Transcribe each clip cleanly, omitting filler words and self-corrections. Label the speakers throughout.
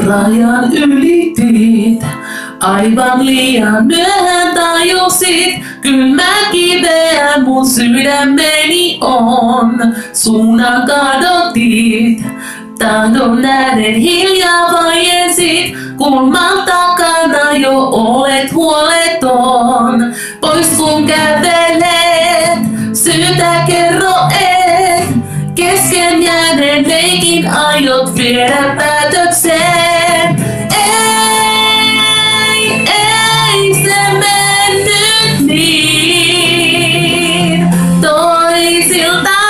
Speaker 1: Rajan ylitit, aivan liian myöhään tajusit. Kylmä kiveä mun sydämeni on, suunnan kadotit. Tahdon nähden hiljaa vaiensit, kulman takana jo olet huoleton. Pois kun kävelet, syytä kerro et, kesken jääneen leikin aiot viedä päätökseen. Ei se mennyt niin, toisiltamme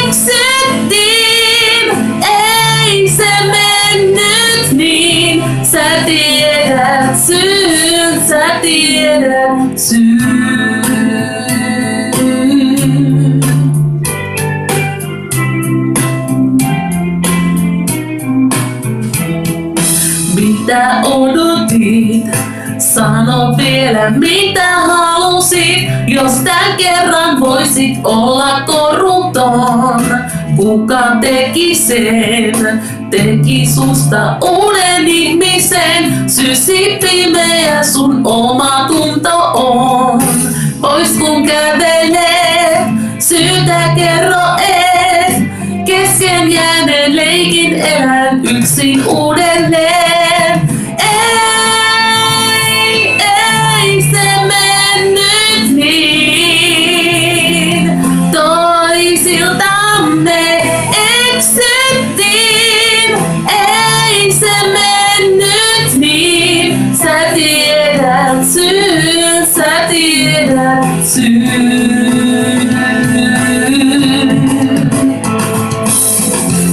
Speaker 1: eksyttiin. Ei se mennyt niin, sä tiedät syyn, sä tiedät syyn. Mitä odotit? Sano vielä mitä halusit, jos tän kerran voisit olla koruton. Kuka teki sen? Teki susta uuden ihmisen. Sysi pimeä sun oma tunto on. Pois kun kävelet, syytä kerro et, kesken jääneen leikin elän yksin uudelleen. Ei se mennyt niin, toisiltamme eksyttiin. Ei se mennyt niin, sä tiedät syyn, sä tiedät syyn.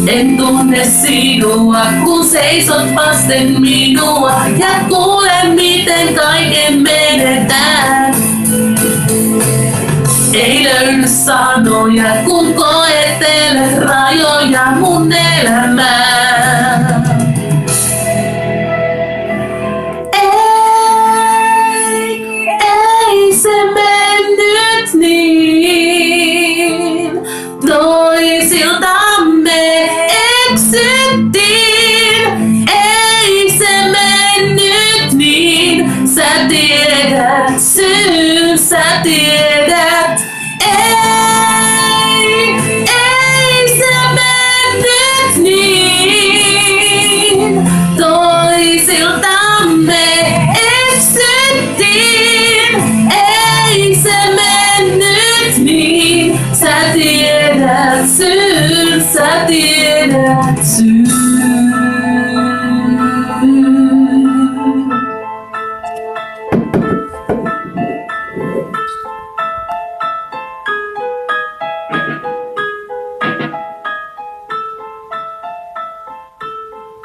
Speaker 1: En tunne sinua, kun seisot vasten minua ja kuulen miten kaiken menetään. Ei löydy sanoja, kun koettelet rajoja mun elämään. Ei se mennyt niin, toisiltamme eksyttiin. Ei se mennyt niin, sä tiedät syyn, sä tiedät. Ei se mennyt niin, toisiltamme eksyttiin. Ei se mennyt niin, sä tiedät syyn, sä tiedät syyn.